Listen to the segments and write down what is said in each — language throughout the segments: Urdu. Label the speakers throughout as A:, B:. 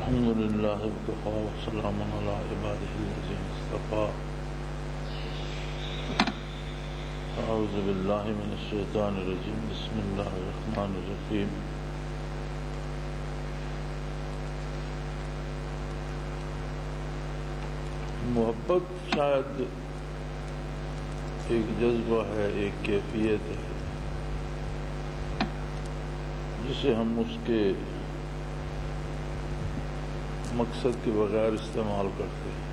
A: الحمد لله وكفى وسلام على عباده الذين اصطفى. أعوذ بالله من الشيطان الرجيم. بسم الله الرحمن الرحيم. محبت شاید ایک جذبہ ہے، ایک کیفیت ہے جسے ہم اس کے مقصد کے بغیر استعمال کرتے ہیں.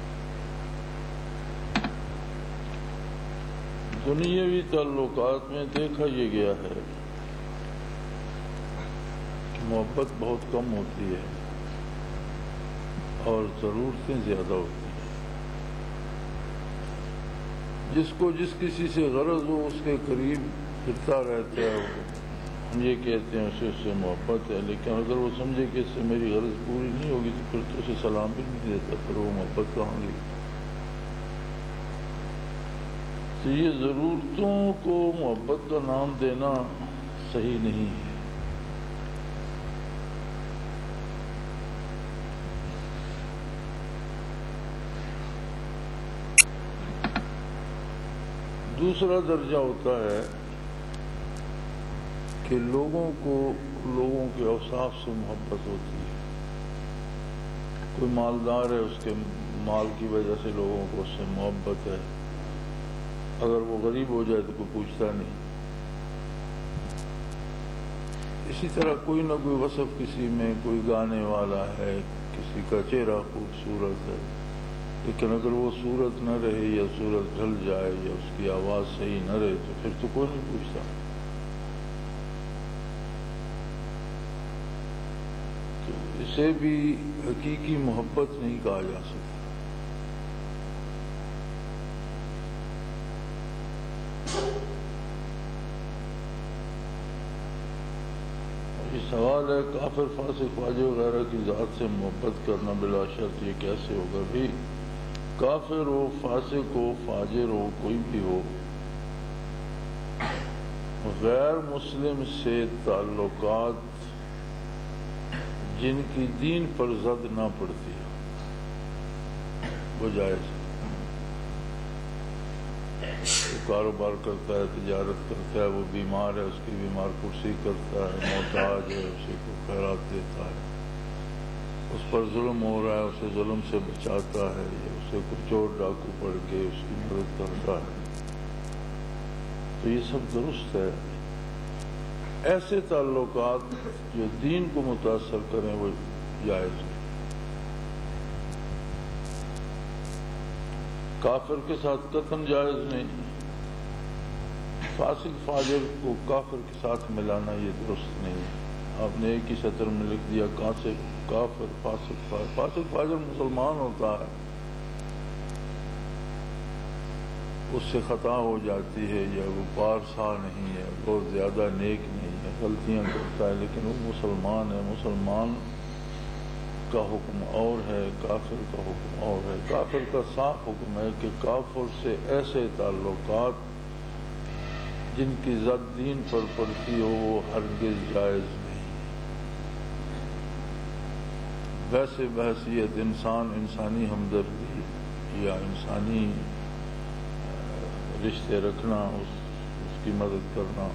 A: دنیاوی تعلقات میں دیکھا یہ گیا ہے کہ محبت بہت کم ہوتی ہے اور ضرورتیں زیادہ ہوتی ہیں. جس کو جس کسی سے غرض ہو اس کے قریب پھرتا رہتا ہے، ہم یہ کہتے ہیں اسے اس سے محبت ہے، لیکن اگر وہ سمجھے کہ اس سے میری غرض پوری نہیں ہوگی تو پھر تو اسے سلام بھی نہیں دیتا، پھر وہ محبت کہاں گئی؟ تو یہ ضرورتوں کو محبت کا نام دینا صحیح نہیں ہے. دوسرا درجہ ہوتا ہے کہ لوگوں کے اوصاف سے محبت ہوتی ہے. کوئی مالدار ہے، اس کے مال کی وجہ سے لوگوں کو اس سے محبت ہے. اگر وہ غریب ہو جائے تو کوئی پوچھتا نہیں. اسی طرح کوئی نہ کوئی وصف کسی میں، کوئی گانے والا ہے، کسی کا چہرہ خوبصورت ہے، لیکن اگر وہ صورت نہ رہے یا صورت ڈھل جائے یا اس کی آواز صحیح نہ رہے تو پھر تو کوئی نہیں پوچھتا. تو اسے بھی حقیقی محبت نہیں کہا جا سکتا. یہ سوال ہے کافر، فاسق، فاجر وغیرہ کی ذات سے محبت کرنا بلا شرط یہ کیسے ہوگا؟ بھی کافر ہو، فاسق ہو، فاجر ہو، کوئی بھی ہو، غیر مسلم سے تعلقات جن کی دین پر زد نہ پڑتی ہے وہ جائز ہے. وہ کاروبار کرتا ہے، تجارت کرتا ہے، وہ بیمار ہے، اس کی بیمار پرسی کرتا ہے، محتاج ہے، اسی کو خیرات دیتا ہے، اس پر ظلم ہو رہا ہے اسے ظلم سے بچاتا ہے، یا اسے کوئی چور ڈاکو پڑ کے اس کی مدد کرتا ہے، تو یہ سب درست ہے. ایسے تعلقات جو دین کو متاثر کریں وہ جائز ہے. کافر کے ساتھ قطعاً جائز نہیں. فاسق فاجر کو کافر کے ساتھ ملانا یہ درست نہیں ہے. آپ نے ایک ہی سطر میں لکھ دیا کافر، فاسق فاجر. فاسق فاجر مسلمان ہوتا ہے، اس سے خطا ہو جاتی ہے یا وہ پارسا نہیں ہے، بہت زیادہ نیک نہیں ہے، غلطیاں کرتا ہے، لیکن وہ مسلمان ہے. مسلمان کا حکم اور ہے، کافر کا حکم اور ہے. کافر کا صاف حکم ہے کہ کافر سے ایسے تعلقات جن کی زد دین پر پڑتی ہو وہ ہرگز جائز نہیں. ویسے بحثیت انسانی ہمدردی یا انسانی رشتے رکھنا، اس کی مدد کرنا،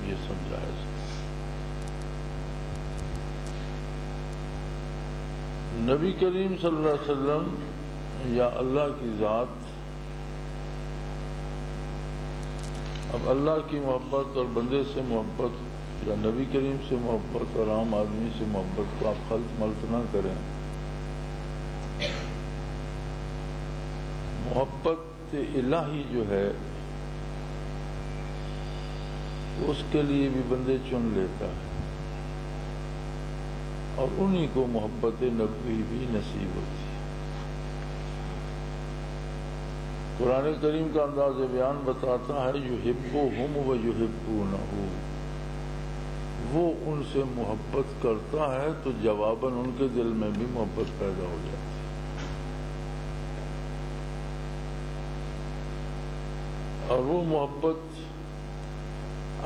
A: یہ سب جائز ہے. نبی کریم صلی اللہ علیہ وسلم یا اللہ کی ذات، اب اللہ کی محبت اور بندے سے محبت یا نبی کریم سے محبت اور عام آدمی سے محبت کو آپ خلط ملط نہ کریں. محبت الہی جو ہے اس کے لیے بھی بندے چن لیتا ہے، اور انہی کو محبت نبوی بھی نصیب ہوتی ہے. قرآن کریم کا انداز بیان بتاتا ہے یحبہم و یحبونہ، وہ ان سے محبت کرتا ہے تو جواباً ان کے دل میں بھی محبت پیدا ہو جاتی ہے. اور وہ محبت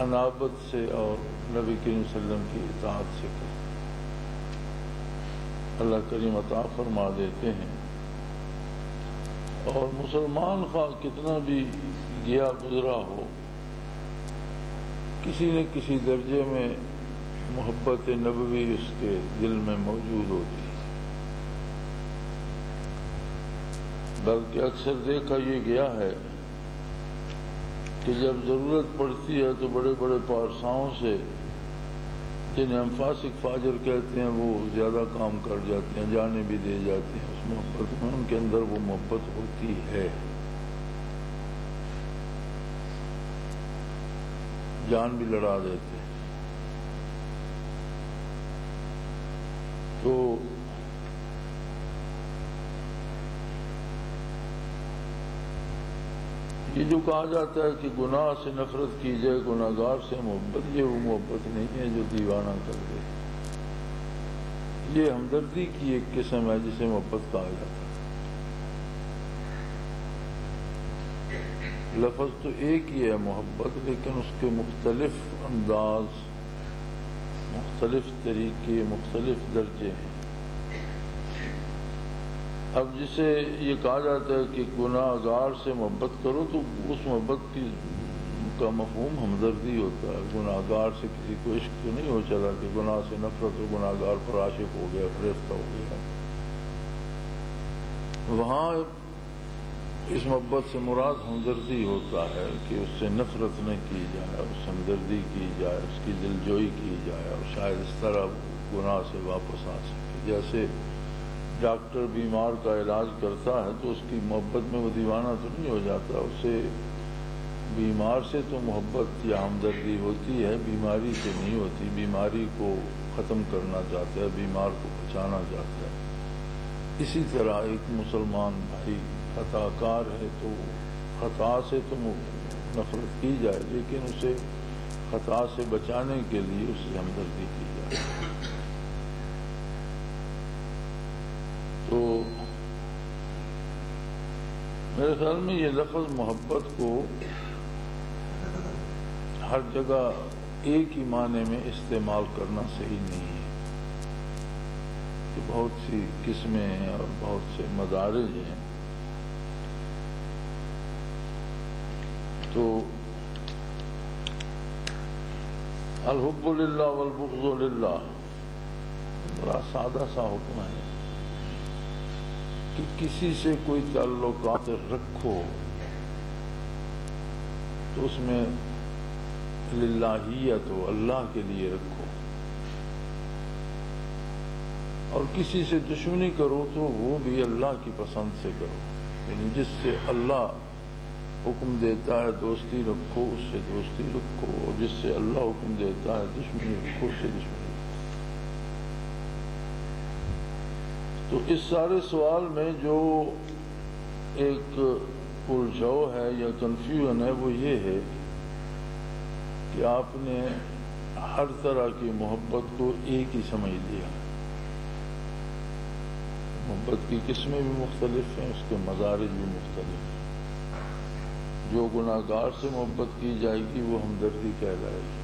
A: انابت سے اور نبی کریم صلی اللہ علیہ وسلم کی اطاعت سے کرتا. اللہ کریم عطا فرما دیتے ہیں. اور مسلمان خواہ کتنا بھی گیا گزرا ہو، کسی نہ کسی درجے میں محبت نبوی اس کے دل میں موجود ہوتی ہے. بلکہ اکثر دیکھا یہ گیا ہے کہ جب ضرورت پڑتی ہے تو بڑے بڑے پارساؤں سے، جنہیں ہم فاسق فاجر کہتے ہیں، وہ زیادہ کام کر جاتے ہیں، جانیں بھی دے جاتے ہیں. اس محبت میں ان کے اندر وہ محبت ہوتی ہے، جان بھی لڑا دیتے ہیں. تو یہ جو کہا جاتا ہے کہ گناہ سے نفرت کی جائے، گناہگار سے محبت، یہ وہ محبت نہیں ہے جو دیوانہ کر دے. یہ ہمدردی کی ایک قسم ہے جسے محبت کہا جاتا ہے. لفظ تو ایک ہی ہے محبت، لیکن اس کے مختلف انداز، مختلف طریقے، مختلف درجے ہیں. اب جسے یہ کہا جاتا ہے کہ گناہ گار سے محبت کرو، تو اس محبت کا مفہوم ہمدردی ہوتا ہے. گناہ گار سے کسی کو عشق تو نہیں ہو چلا کہ گناہ سے نفرت ہو، گناہ گار پر عاشق ہو گیا، فریفتہ ہو گیا. وہاں اس محبت سے مراد ہمدردی ہوتا ہے کہ اس سے نفرت نہ کی جائے، اس سے ہمدردی کی جائے، اس کی دلجوئی کی جائے، اور شاید اس طرح گناہ سے واپس آ سکے. جیسے ڈاکٹر بیمار کا علاج کرتا ہے تو اس کی محبت میں وہ دیوانہ تو نہیں ہو جاتا، اسے بیمار سے تو محبت یا ہمدردی ہوتی ہے، بیماری سے نہیں ہوتی. بیماری کو ختم کرنا چاہتا ہے، بیمار کو بچانا چاہتا ہے. اسی طرح ایک مسلمان بھائی خطا کار ہے تو خطا سے تو نفرت کی جائے، لیکن اسے خطا سے بچانے کے لیے اس سے ہمدردی کی جائے. تو میرے خیال میں یہ لفظ محبت کو ہر جگہ ایک ہی معنی میں استعمال کرنا صحیح نہیں ہے، کہ بہت سی قسمیں ہیں اور بہت سے مدارج ہیں. تو الحب للہ والبغض للہ بڑا سادہ سا حکم ہے کہ کسی سے کوئی تعلقات رکھو تو اس میں للہیت ہو، اللہ کے لیے رکھو، اور کسی سے دشمنی کرو تو وہ بھی اللہ کی پسند سے کرو. یعنی جس سے اللہ حکم دیتا ہے دوستی رکھو، اس سے دوستی رکھو، اور جس سے اللہ حکم دیتا ہے دشمنی رکھو، اس سے دشمنی رکھو. تو اس سارے سوال میں جو ایک الجھو ہے یا کنفیوژن ہے وہ یہ ہے کہ آپ نے ہر طرح کی محبت کو ایک ہی سمجھ لیا. محبت کی قسمیں بھی مختلف ہیں، اس کے مدارج بھی مختلف ہیں. جو گناہ گار سے محبت کی جائے گی وہ ہمدردی کہلائے گی.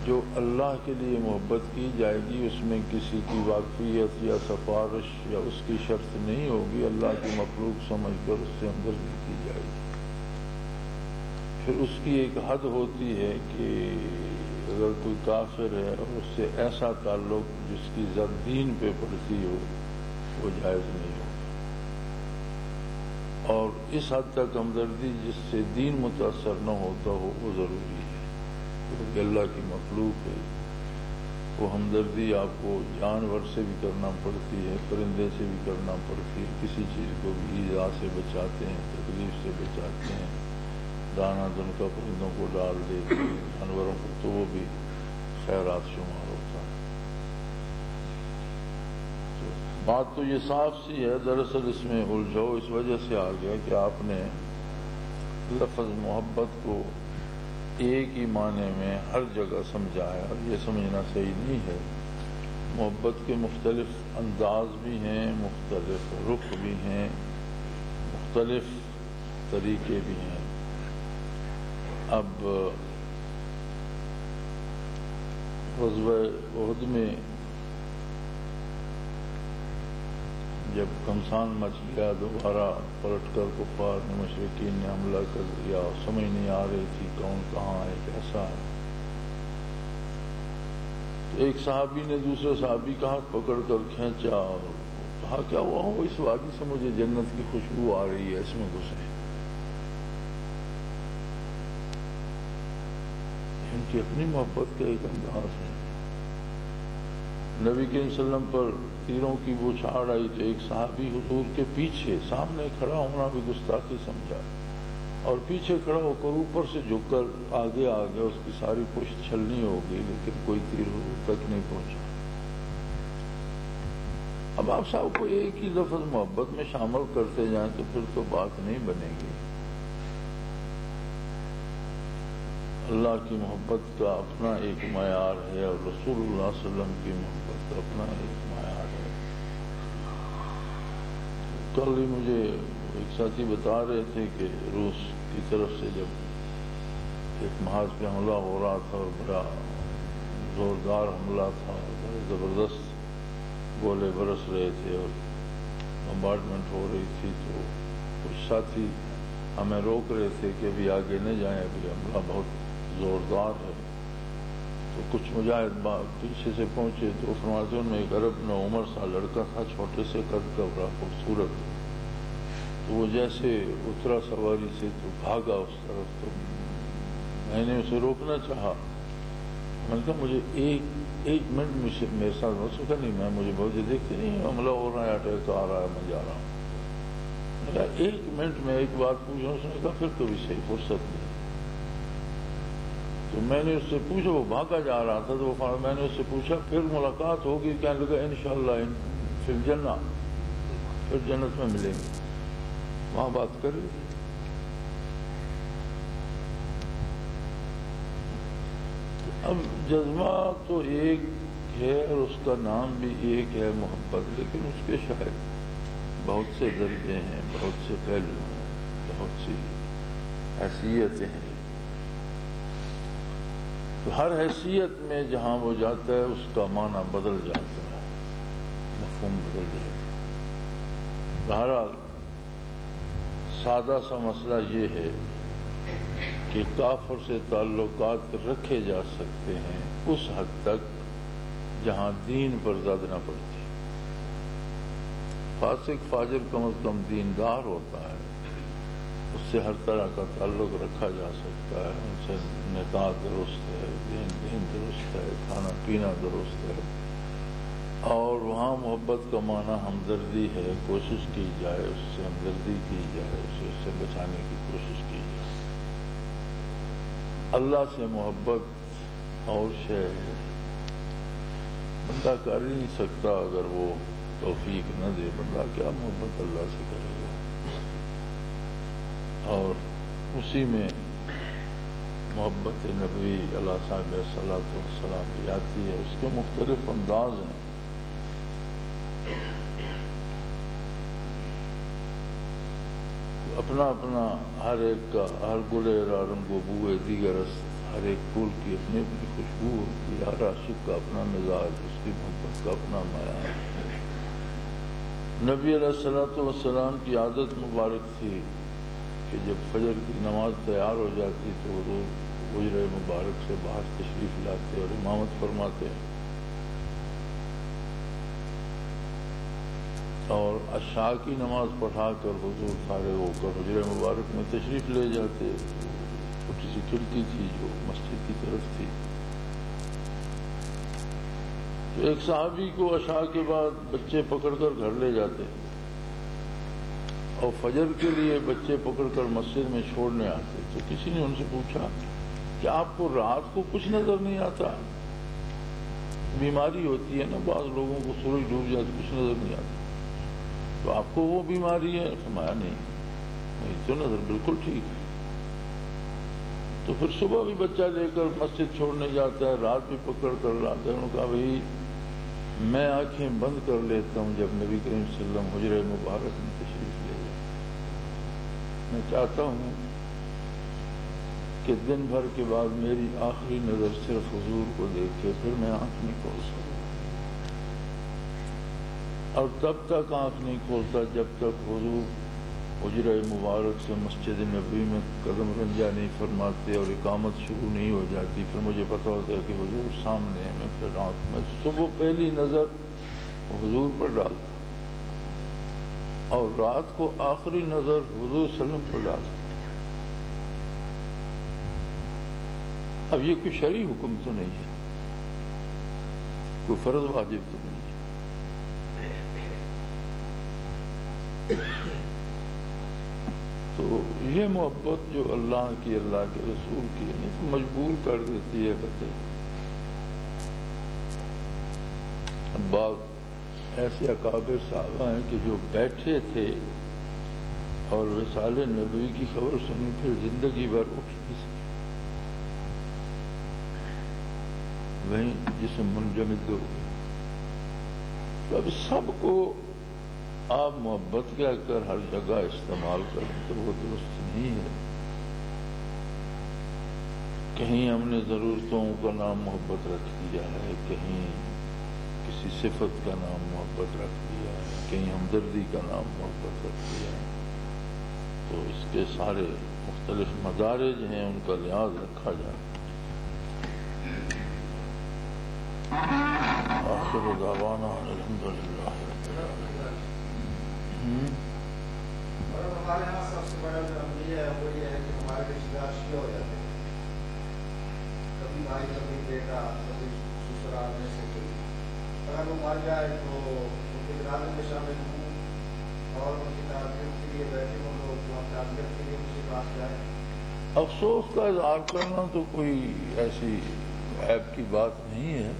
A: جو اللہ کے لیے محبت کی جائے گی اس میں کسی کی واقفیت یا سفارش یا اس کی شرط نہیں ہوگی، اللہ کی مخلوق سمجھ کر اس سے ہمدردی کی جائے گی. پھر اس کی ایک حد ہوتی ہے کہ اگر کوئی کافر ہے اور اس سے ایسا تعلق جس کی زد دین پہ پڑتی ہو وہ جائز نہیں ہوگا. اور اس حد تک ہمدردی جس سے دین متاثر نہ ہوتا ہو وہ ضروری ہے، کیونکہ اللہ کی مخلوق ہے. وہ ہمدردی آپ کو جانور سے بھی کرنا پڑتی ہے، پرندے سے بھی کرنا پڑتی ہے. کسی چیز کو بھی ایذا سے بچاتے ہیں، تکلیف سے بچاتے ہیں، دانہ دن کا پرندوں کو ڈال دیتے ہیں، جانوروں کو تو وہ بھی خیرات شمار ہوتا ہے. بات تو یہ صاف سی ہے. دراصل اس میں الجھو اس وجہ سے آ گیا کہ آپ نے لفظ محبت کو ایک ہی معنی میں ہر جگہ سمجھا ہے، اور یہ سمجھنا صحیح نہیں ہے. محبت کے مختلف انداز بھی ہیں، مختلف رخ بھی ہیں، مختلف طریقے بھی ہیں. اب غزوہ احد میں جب گھمسان مچ گیا دوبارہ پلٹ کر کفار نے مشرکین نے حملہ کر دیا، سمجھ نہیں آ رہی تھی کون کہاں ہے کیسا ہے، تو ایک صحابی نے دوسرے صحابی کا ہاتھ پکڑ کر کھینچا اور کہا کیا ہوا ہو، اس وادی سے مجھے جنت کی خوشبو آ رہی ہے، اس میں گھسے۔ ان کی اپنی محبت کا ایک انداز ہے۔ نبی کریم صلی اللہ علیہ وسلم پر تیروں کی بوچھاڑ آئی تو ایک صحابی حضور کے پیچھے، سامنے کھڑا ہونا بھی گستاخی سمجھا، اور پیچھے کھڑا ہو کر اوپر سے جھک کر آگے آ گیا، اس کی ساری پشت چھلنی ہو گئی لیکن کوئی تیر حضور تک نہیں پہنچا۔ اب آپ صاحب کو ایک ہی لفظ محبت میں شامل کرتے جائیں تو پھر تو بات نہیں بنے گی۔ اللہ کی محبت کا اپنا ایک معیار ہے اور رسول اللہ صلی اللہ علیہ وسلم کی محبت کا اپنا ایک معیار ہے۔ کل ہی مجھے ایک ساتھی بتا رہے تھے کہ روس کی طرف سے جب ایک محاذ پہ حملہ ہو رہا تھا اور بڑا زوردار حملہ تھا، بڑے زبردست گولے برس رہے تھے اور بمبارڈمنٹ ہو رہی تھی، تو کچھ ساتھی ہمیں روک رہے تھے کہ ابھی آگے نہ جائیں، ابھی حملہ بہت زوردار ہے۔ تو کچھ مجاہد پیچھے سے پہنچے تو فرماتے ان میں ایک عرب نوعمر سا لڑکا تھا، چھوٹے سے قد کا، بڑا خوبصورت، تو وہ جیسے اترا سواری سے تو بھاگا اس طرف، تو میں نے اسے روکنا چاہا، میں نے کہا مجھے ایک منٹ میرے ساتھ ہو سکا نہیں، مجھے بہت دیکھتے نہیں حملہ ہو رہا ہے، اٹیک آ رہا ہے، میں جا رہا ہوں۔ میں نے کہا ایک منٹ میں ایک بات پوچھا، اس نے کہا پھر کبھی صحیح فرصت نہیں۔ تو میں نے اس سے پوچھا، وہ بھاگا جا رہا تھا، تو میں نے اس سے پوچھا پھر ملاقات ہوگی، کہنے لگا انشاءاللہ فی الجنہ، پھر جنت میں ملیں گے، وہاں بات کریں۔ اب جذبہ تو ایک ہے اور اس کا نام بھی ایک ہے محبت، لیکن اس کے شاید بہت سے درجے ہیں، بہت سے پہلو ہیں، بہت سی حیثیتیں ہیں۔ تو ہر حیثیت میں جہاں وہ جاتا ہے اس کا معنی بدل جاتا ہے، مفہوم بدل جاتا ہے۔ بہرحال سادہ سا مسئلہ یہ ہے کہ کافر سے تعلقات رکھے جا سکتے ہیں اس حد تک جہاں دین پر زد نہ پڑتی۔ فاسق فاجر کم از کم دیندار ہوتا ہے، اس سے ہر طرح کا تعلق رکھا جا سکتا ہے، ان سے نکاح درست ہے، دین درست ہے، کھانا پینا درست ہے، اور وہاں محبت کا معنی ہمدردی ہے، کوشش کی جائے، اس سے ہمدردی کی جائے، اسے اس سے بچانے کی کوشش کی جائے۔ اللہ سے محبت اور شے ہے، بندہ کر ہی نہیں سکتا اگر وہ توفیق نہ دے، بندہ کیا محبت اللہ سے کرے گا؟ اور اسی میں محبت نبوی علیہ صاحب صلاۃ والسلام کی آتی ہے، اس کے مختلف انداز ہیں۔ اپنا اپنا ہر ایک کا، ہر گلے رنگ و بوئے دیگر است، ہر ایک پھول کی اپنی اپنی خوشبو ہوتی ہے، ہر عاشق کا اپنا مزاج، اس کی محبت کا اپنا معیار۔ نبی علیہ الصلوۃ والسلام کی عادت مبارک تھی کہ جب فجر کی نماز تیار ہو جاتی تو وہ حجرہ مبارک سے باہر تشریف لاتے اور امامت فرماتے، اور عشاء کی نماز پڑھا کر حضور فارغ ہو کر حجرہ مبارک میں تشریف لے جاتے۔ چھوٹی سی کھڑکی تھی جو مسجد کی طرف تھی، تو ایک صحابی کو عشاء کے بعد بچے پکڑ کر گھر لے جاتے اور فجر کے لیے بچے پکڑ کر مسجد میں چھوڑنے آتے، تو کسی نے ان سے پوچھا کہ آپ کو رات کو کچھ نظر نہیں آتا؟ بیماری ہوتی ہے نا، بعض لوگوں کو سورج ڈوب جاتا کچھ نظر نہیں آتا، تو آپ کو وہ بیماری ہے؟ فرمایا نہیں تو نظر بالکل ٹھیک ہے۔ تو پھر صبح بھی بچہ لے کر مسجد چھوڑنے جاتا ہے، رات بھی پکڑ کر لاتا ہے۔ انہوں نے کہا بھائی میں آنکھیں بند کر لیتا ہوں جب نبی کریم صلی اللہ علیہ وسلم حجرہ مبارک میں تشریف لے جائے، میں چاہتا ہوں کہ دن بھر کے بعد میری آخری نظر صرف حضور کو دیکھے، پھر میں آنکھ نہیں کھول سکوں۔ اور تب تک آنکھ نہیں کھولتا جب تک حضور حجرہ مبارک سے مسجد نبوی میں قدم رنجا نہیں فرماتے اور اقامت شروع نہیں ہو جاتی. پھر مجھے پتہ ہوتا ہے کہ حضور سامنے ہے. میں پھر آنکھ میں صبح پہلی نظر حضور پر ڈالتا اور رات کو آخری نظر حضور صلی اللہ علیہ وسلم پر ڈالتا. اب یہ کوئی شرعی حکم تو نہیں ہے, کوئی فرض واجب تو نہیں ہے. تو یہ محبت جو اللہ کی, اللہ کے رسول کی ہے تو مجبور کر دیتی ہے. بعض ایسے اکابر صحابہ ہیں کہ جو بیٹھے تھے اور وصال نبوی کی خبر سنی پھر زندگی بھر اٹھ نہیں سکے, وہیں جسم منجمد ہو گئے. تو اب سب کو آپ محبت کہہ کر ہر جگہ استعمال کریں تو وہ درست نہیں ہے. کہیں ہم نے ضرورتوں کا نام محبت رکھ دیا ہے, کہیں کسی صفت کا نام محبت رکھ دیا ہے, کہیں ہمدردی کا نام محبت رکھ دیا ہے. تو اس کے سارے مختلف مدارج ہیں, ان کا لحاظ رکھا جائے. آخر دعوانا الحمدللہ.
B: اور ہمارے یہاں سب سے بڑا جو عملی ہے وہ یہ ہے کہ ہمارے رشتے دار شیعہ ہو جاتے ہیں. کبھی بھائی, کبھی بیٹا, کبھی سسرال میں سے کوئی. اگر وہ مر جائے تو ان کے جنازے میں شامل ہوں اور ان کی تعزیت کے لیے بیٹھے ہوں لوگ, جو ہم تعزیت کے لیے ان کے پاس جائیں.
A: افسوس کا اظہار کرنا تو کوئی ایسی عیب کی بات نہیں ہے.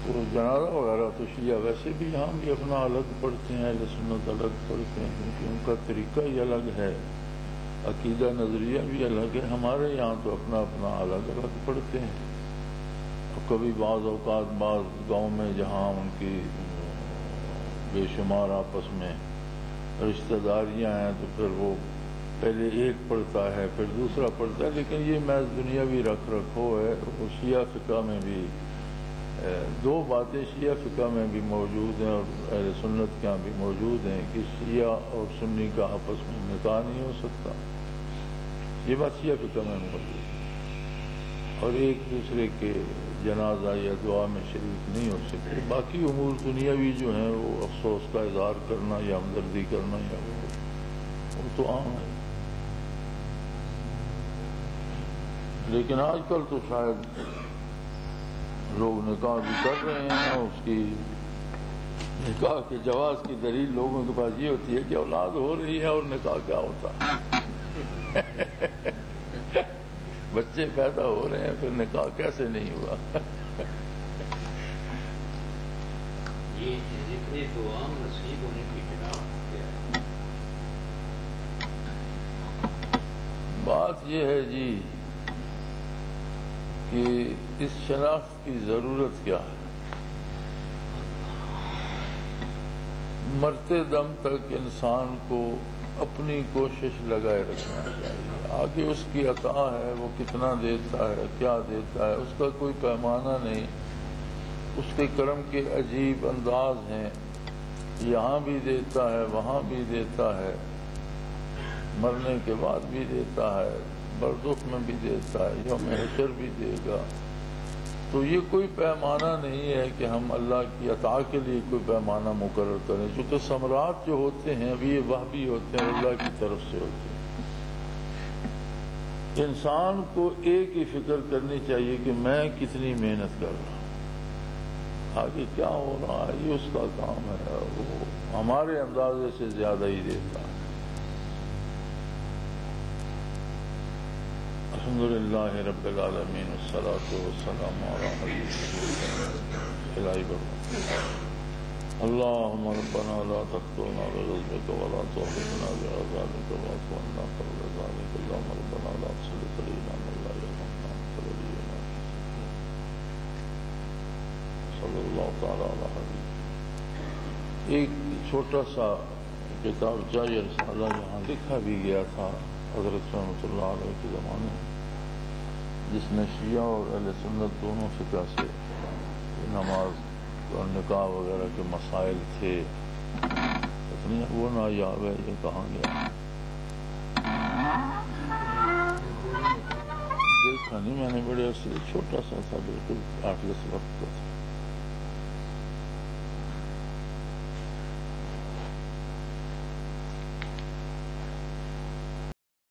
A: تو جنازہ وغیرہ تو شیعہ ویسے بھی یہاں بھی اپنا الگ پڑھتے ہیں, اہل سنت الگ پڑھتے ہیں, کیونکہ ان کا طریقہ ہی الگ ہے, عقیدہ نظریہ بھی الگ ہے. ہمارے یہاں تو اپنا اپنا الگ الگ پڑھتے ہیں. اور کبھی بعض اوقات بعض گاؤں میں جہاں ان کی بے شمار آپس میں رشتہ داریاں ہیں تو پھر وہ پہلے ایک پڑھتا ہے پھر دوسرا پڑھتا ہے. لیکن یہ محض دنیاوی رکھ رکھو ہے. وہ شیعہ فقہ میں بھی دو باتیں شیعہ فقہ میں بھی موجود ہیں اور اہل سنت کے یہاں بھی موجود ہیں کہ شیعہ اور سنی کا آپس میں نکاح نہیں ہو سکتا. یہ بات شیعہ فقہ میں موجود ہے. اور ایک دوسرے کے جنازہ یا دعا میں شریک نہیں ہو سکتے. باقی امور دنیاوی جو ہیں وہ افسوس کا اظہار کرنا یا ہمدردی کرنا یا وہ تو عام ہے. لیکن آج کل تو شاید لوگ نکاح بھی کر رہے ہیں. اس کی نکاح کے جواز کی دلیل لوگوں کے پاس یہ ہوتی ہے کہ اولاد ہو رہی ہے اور نکاح کیا ہوتا ہے. بچے پیدا ہو رہے ہیں پھر نکاح کیسے نہیں ہوا.
C: یہ ذکر دعا نصیب ہونے کی بنا
A: بات یہ ہے جی کہ اس شناخت کی ضرورت کیا ہے. مرتے دم تک انسان کو اپنی کوشش لگائے رکھنا چاہیے. آگے اس کی عطا ہے, وہ کتنا دیتا ہے, کیا دیتا ہے, اس کا کوئی پیمانہ نہیں. اس کے کرم کے عجیب انداز ہیں. یہاں بھی دیتا ہے, وہاں بھی دیتا ہے, مرنے کے بعد بھی دیتا ہے, بردخ میں بھی دیتا ہے, یوم حشر بھی دے گا. تو یہ کوئی پیمانہ نہیں ہے کہ ہم اللہ کی عطا کے لیے کوئی پیمانہ مقرر کریں. چونکہ ثمرات جو ہوتے ہیں ابھی یہ وہبی ہوتے ہیں, اللہ کی طرف سے ہوتے ہیں. انسان کو ایک ہی فکر کرنی چاہیے کہ میں کتنی محنت کر رہا ہوں, آگے کیا ہو رہا ہے یہ اس کا کام ہے. وہ ہمارے اندازے سے زیادہ ہی دیتا ہے. الحمدللہ رب العالمین والصلاة والسلام علی الہی برکت. اللہم ربنا لا تقتلنا بغضبک ولا تحرمنا بعذابک واعف عنا قبل ذلک. اللہم ربنا لا تسلط علینا من لا یرحمنا انت ولینا صلی اللہ تعالی علی حبیب. ایک چھوٹا سا کتاب چاہیے رسالہ یہاں لکھا بھی گیا تھا حضرت رحمۃ اللہ علیہ کے زمانے میں, جس نے شیعہ اور اہل سنت دونوں فقہ سے نماز اور نکاح وغیرہ کے مسائل تھے، پتہ نہیں وہ نایاب ہے یہ کہاں گیا، دیکھا نہیں میں نے، بڑے عرصے چھوٹا سا تھا بالکل 8-10 وقت کا تھا.